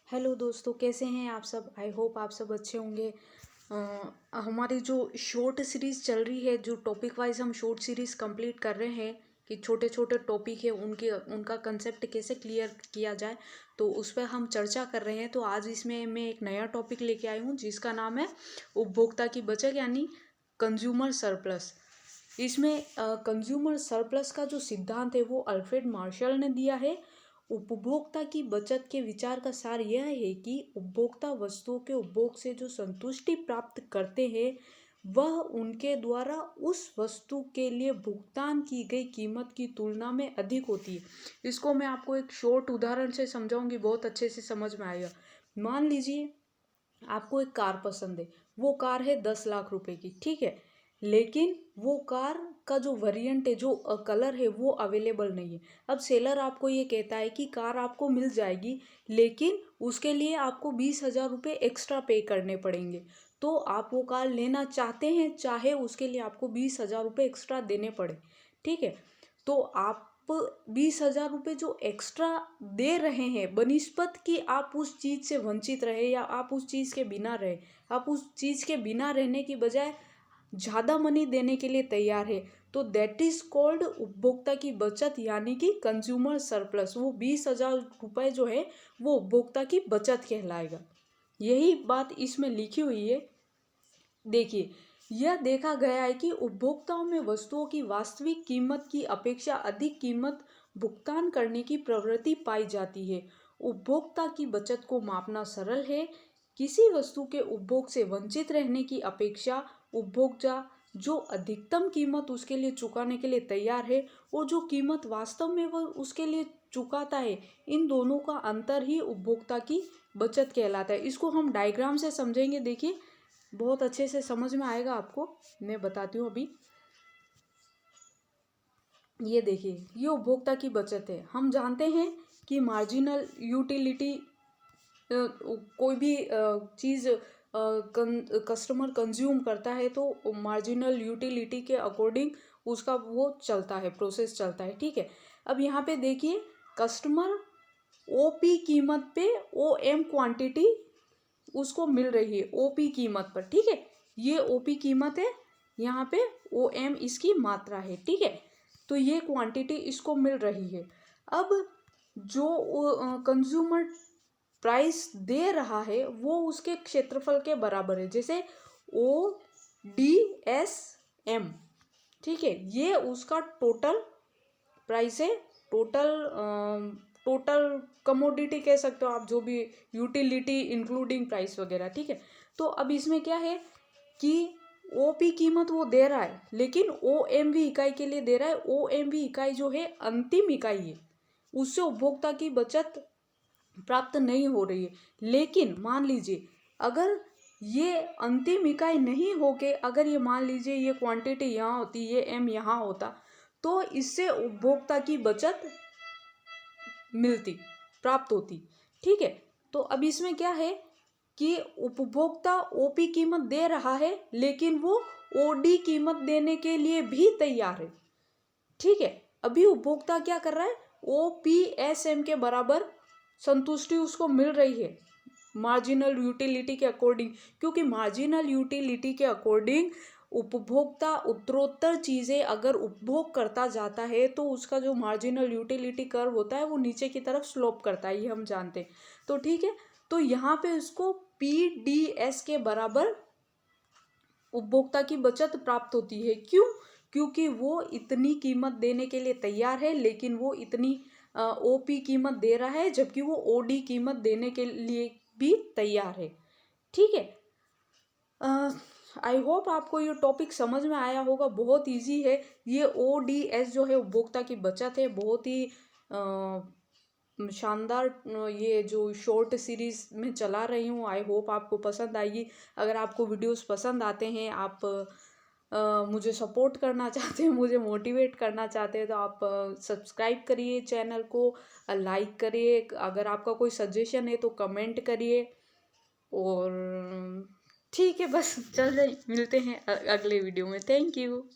Hello दोस्तों, कैसे हैं आप सब। आई होप आप सब अच्छे होंगे। हमारी जो शॉर्ट सीरीज़ चल रही है, जो टॉपिक वाइज हम शॉर्ट सीरीज़ कंप्लीट कर रहे हैं कि छोटे छोटे टॉपिक है उनका कंसेप्ट कैसे क्लियर किया जाए, तो उस पर हम चर्चा कर रहे हैं। तो आज इसमें मैं एक नया टॉपिक लेके आई हूँ जिसका नाम है उपभोक्ता की बचत यानी कंज्यूमर सरप्लस। इसमें कंज्यूमर सरप्लस का जो सिद्धांत है वो अल्फ्रेड मार्शल ने दिया है। उपभोक्ता की बचत के विचार का सार यह है कि उपभोक्ता वस्तुओं के उपभोग से जो संतुष्टि प्राप्त करते हैं वह उनके द्वारा उस वस्तु के लिए भुगतान की गई कीमत की तुलना में अधिक होती है। इसको मैं आपको एक शॉर्ट उदाहरण से समझाऊंगी, बहुत अच्छे से समझ में आएगा। मान लीजिए आपको एक कार पसंद है, वो कार है 10 लाख रुपए की, ठीक है। लेकिन वो कार का जो वेरिएंट है, जो कलर है, वो अवेलेबल नहीं है। अब सेलर आपको ये कहता है कि कार आपको मिल जाएगी, लेकिन उसके लिए आपको 20,000 रुपये एक्स्ट्रा पे करने पड़ेंगे। तो आप वो कार लेना चाहते हैं, चाहे उसके लिए आपको 20,000 रुपये एक्स्ट्रा देने पड़े, ठीक है। तो आप 20,000 रुपये जो एक्स्ट्रा दे रहे हैं बनिस्पत कि आप उस चीज़ से वंचित रहे या आप उस चीज़ के बिना रहे, आप उस चीज़ के बिना रहने की बजाय ज़्यादा मनी देने के लिए तैयार है, तो दैट इज कॉल्ड उपभोक्ता की बचत यानी कि कंज्यूमर सरप्लस। वो 20,000 रुपये जो है वो उपभोक्ता की बचत कहलाएगा। यही बात इसमें लिखी हुई है। देखिए, यह देखा गया है कि उपभोक्ताओं में वस्तुओं की वास्तविक कीमत की अपेक्षा अधिक कीमत भुगतान करने की प्रवृत्ति पाई जाती है। उपभोक्ता की बचत को मापना सरल है। किसी वस्तु के उपभोग से वंचित रहने की अपेक्षा उपभोक्ता जो अधिकतम कीमत उसके लिए चुकाने के लिए तैयार है और जो कीमत वास्तव में वह उसके लिए चुकाता है, इन दोनों का अंतर ही उपभोक्ता की बचत कहलाता है। इसको हम डायग्राम से समझेंगे। देखिए, बहुत अच्छे से समझ में आएगा आपको। मैं बताती हूँ अभी। ये देखिए, ये उपभोक्ता की बचत है। हम जानते हैं कि मार्जिनल यूटिलिटी, कोई भी चीज़ कस्टमर कंज्यूम करता है तो मार्जिनल यूटिलिटी के अकॉर्डिंग उसका वो चलता है, प्रोसेस चलता है, ठीक है। अब यहाँ पे देखिए, कस्टमर ओपी कीमत पे ओएम क्वांटिटी उसको मिल रही है ओपी कीमत पर, ठीक है। ये ओपी कीमत है, यहाँ पे ओएम इसकी मात्रा है, ठीक है। तो ये क्वांटिटी इसको मिल रही है। अब जो कंज्यूमर प्राइस दे रहा है वो उसके क्षेत्रफल के बराबर है, जैसे ODSM, ठीक है। ये उसका टोटल प्राइस है, टोटल कमोडिटी कह सकते हो आप, जो भी यूटिलिटी इंक्लूडिंग प्राइस वगैरह, ठीक है। तो अब इसमें क्या है कि ओपी कीमत वो दे रहा है, लेकिन ओएमवी इकाई के लिए दे रहा है। ओएमवी इकाई जो है अंतिम इकाई है, उससे उपभोक्ता की बचत प्राप्त नहीं हो रही है। लेकिन मान लीजिए अगर ये अंतिम इकाई नहीं होके, अगर ये मान लीजिए ये क्वांटिटी यहाँ होती, ये एम यहाँ होता, तो इससे उपभोक्ता की बचत मिलती, प्राप्त होती, ठीक है। तो अब इसमें क्या है कि उपभोक्ता ओपी कीमत दे रहा है, लेकिन वो ओडी कीमत देने के लिए भी तैयार है, ठीक है। अभी उपभोक्ता क्या कर रहा है, ओपीएसएम के बराबर संतुष्टि उसको मिल रही है मार्जिनल यूटिलिटी के अकॉर्डिंग, क्योंकि मार्जिनल यूटिलिटी के अकॉर्डिंग उपभोक्ता उत्तरोत्तर चीज़ें अगर उपभोग करता जाता है तो उसका जो मार्जिनल यूटिलिटी कर्व होता है वो नीचे की तरफ स्लोप करता है, ये हम जानते हैं। तो ठीक है, तो यहाँ पे उसको पीडीएस के बराबर उपभोक्ता की बचत प्राप्त होती है। क्यों? क्योंकि वो इतनी कीमत देने के लिए तैयार है, लेकिन वो इतनी ओपी कीमत दे रहा है, जबकि वो ओडी कीमत देने के लिए भी तैयार है, ठीक है। आई होप आपको ये टॉपिक समझ में आया होगा। बहुत इजी है। ये ODS जो है उपभोक्ता की बचत है, बहुत ही शानदार ये जो शॉर्ट सीरीज में चला रही हूँ। आई होप आपको पसंद आएगी। अगर आपको वीडियोस पसंद आते हैं, आप मुझे सपोर्ट करना चाहते हैं, मुझे मोटिवेट करना चाहते हैं, तो आप सब्सक्राइब करिए चैनल को, लाइक करिए। अगर आपका कोई सजेशन है तो कमेंट करिए। और ठीक है, बस चल मिलते हैं अगले वीडियो में। Thank you.